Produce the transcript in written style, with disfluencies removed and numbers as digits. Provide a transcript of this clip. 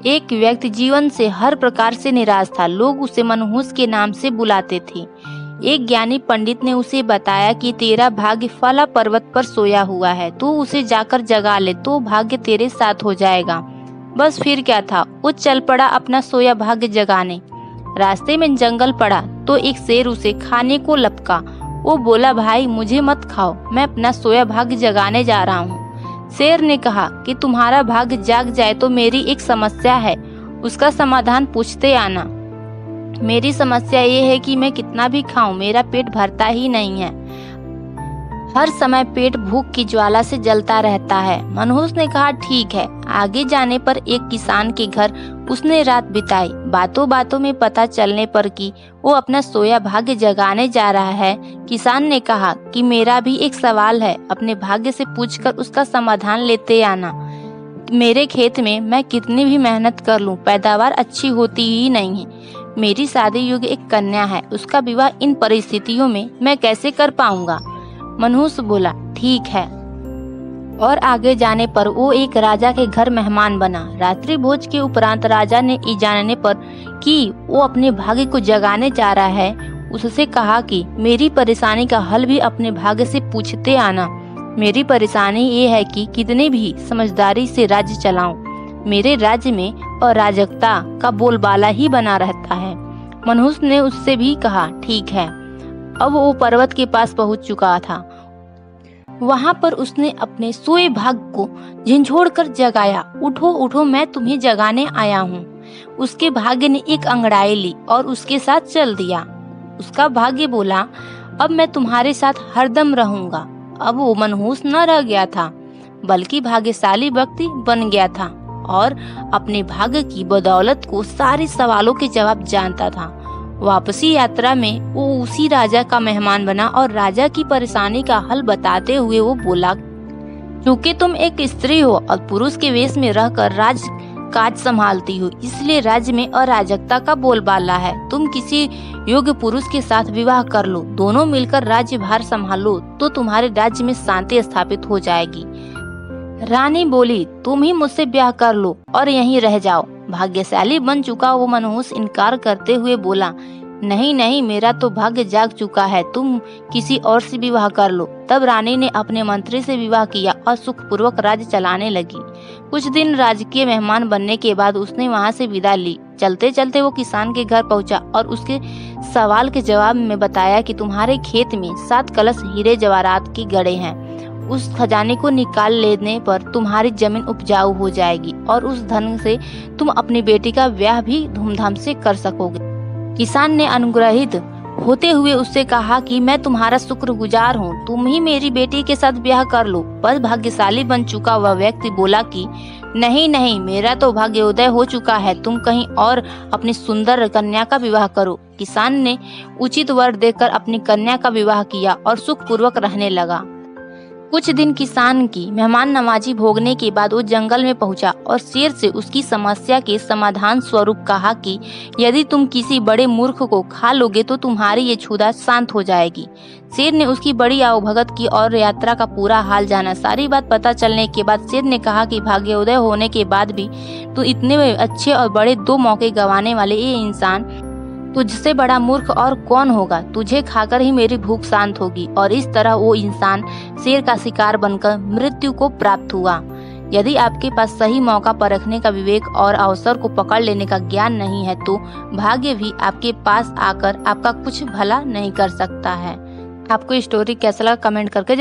एक व्यक्ति जीवन से हर प्रकार से निराश था। लोग उसे मनहूस के नाम से बुलाते थे। एक ज्ञानी पंडित ने उसे बताया कि तेरा भाग्य फला पर्वत पर सोया हुआ है, तू उसे जाकर जगा ले तो भाग्य तेरे साथ हो जाएगा। बस फिर क्या था, वो चल पड़ा अपना सोया भाग्य जगाने। रास्ते में जंगल पड़ा तो एक शेर उसे खाने को लपका। वो बोला, भाई मुझे मत खाओ, मैं अपना सोया भाग्य जगाने जा रहा हूँ। शेर ने कहा कि तुम्हारा भाग्य जाग जाए तो मेरी एक समस्या है, उसका समाधान पूछते आना। मेरी समस्या ये है कि मैं कितना भी खाऊं मेरा पेट भरता ही नहीं है, हर समय पेट भूख की ज्वाला से जलता रहता है। मनहूस ने कहा, ठीक है। आगे जाने पर एक किसान के घर उसने रात बिताई। बातों बातों में पता चलने पर कि वो अपना सोया भाग्य जगाने जा रहा है, किसान ने कहा कि मेरा भी एक सवाल है, अपने भाग्य से पूछकर उसका समाधान लेते आना। मेरे खेत में मैं कितनी भी मेहनत कर लूं, पैदावार अच्छी होती ही नहीं है। मेरी शादी योग्य एक कन्या है, उसका विवाह इन परिस्थितियों में मैं कैसे कर पाऊंगा। मनहूस बोला, ठीक है। और आगे जाने पर वो एक राजा के घर मेहमान बना। रात्रि भोज के उपरांत राजा ने ये जानने पर कि वो अपने भाग्य को जगाने जा रहा है, उससे कहा कि मेरी परेशानी का हल भी अपने भाग्य से पूछते आना। मेरी परेशानी ये है कि कितने भी समझदारी से राज्य चलाऊं, मेरे राज्य में अराजकता का बोलबाला ही बना रहता है। मनहूस ने उससे भी कहा, ठीक है। अब वो पर्वत के पास पहुंच चुका था। वहां पर उसने अपने सोए भाग्य को झंझोड़कर जगाया। उठो उठो, मैं तुम्हें जगाने आया हूँ। उसके भाग्य ने एक अंगड़ाई ली और उसके साथ चल दिया। उसका भाग्य बोला, अब मैं तुम्हारे साथ हरदम रहूंगा। अब वो मनहूस न रह गया था, बल्कि भाग्यशाली व्यक्ति बन गया था और अपने भाग्य की बदौलत को सारे सवालों के जवाब जानता था। वापसी यात्रा में वो उसी राजा का मेहमान बना और राजा की परेशानी का हल बताते हुए वो बोला, क्योंकि तुम एक स्त्री हो और पुरुष के वेश में रहकर राज काज संभालती हो, इसलिए राज्य में अराजकता का बोलबाला है। तुम किसी योग्य पुरुष के साथ विवाह कर लो, दोनों मिलकर राज्य भार संभालो तो तुम्हारे राज्य में शांति स्थापित हो जाएगी। रानी बोली, तुम ही मुझसे ब्याह कर लो और यहीं रह जाओ। भाग्यशाली बन चुका वो मनहूस इनकार करते हुए बोला, नहीं नहीं, मेरा तो भाग्य जाग चुका है, तुम किसी और से विवाह कर लो। तब रानी ने अपने मंत्री से विवाह किया और सुखपूर्वक राज्य चलाने लगी। कुछ दिन राजकीय मेहमान बनने के बाद उसने वहां से विदा ली। चलते चलते वो किसान के घर पहुंचा और उसके सवाल के जवाब में बताया कि तुम्हारे खेत में 7 कलश हीरे जवाहरात की गड़े हैं। उस खजाने को निकाल लेने पर तुम्हारी जमीन उपजाऊ हो जाएगी और उस धन से तुम अपनी बेटी का ब्याह भी धूमधाम से कर सकोगे। किसान ने अनुग्रहित होते हुए उससे कहा कि मैं तुम्हारा शुक्रगुजार हूँ, तुम ही मेरी बेटी के साथ ब्याह कर लो। पर भाग्यशाली बन चुका वह व्यक्ति बोला कि नहीं नहीं, मेरा तो भाग्योदय हो चुका है, तुम कहीं और अपनी सुंदर कन्या का विवाह करो। किसान ने उचित वर देकर अपनी कन्या का विवाह किया और सुखपूर्वक रहने लगा। कुछ दिन किसान की मेहमान नवाजी भोगने के बाद वो जंगल में पहुंचा और शेर से उसकी समस्या के समाधान स्वरूप कहा कि यदि तुम किसी बड़े मूर्ख को खा लोगे तो तुम्हारी ये क्षुधा शांत हो जाएगी। शेर ने उसकी बड़ी आवभगत की और यात्रा का पूरा हाल जाना। सारी बात पता चलने के बाद शेर ने कहा कि भाग्योदय होने के बाद भी तो इतने अच्छे और बड़े 2 मौके गंवाने वाले ये इंसान तुझसे बड़ा मूर्ख और कौन होगा। तुझे खाकर ही मेरी भूख शांत होगी। और इस तरह वो इंसान शेर का शिकार बनकर मृत्यु को प्राप्त हुआ। यदि आपके पास सही मौका परखने का विवेक और अवसर को पकड़ लेने का ज्ञान नहीं है तो भाग्य भी आपके पास आकर आपका कुछ भला नहीं कर सकता है। आपको स्टोरी कैसा लगा कमेंट करके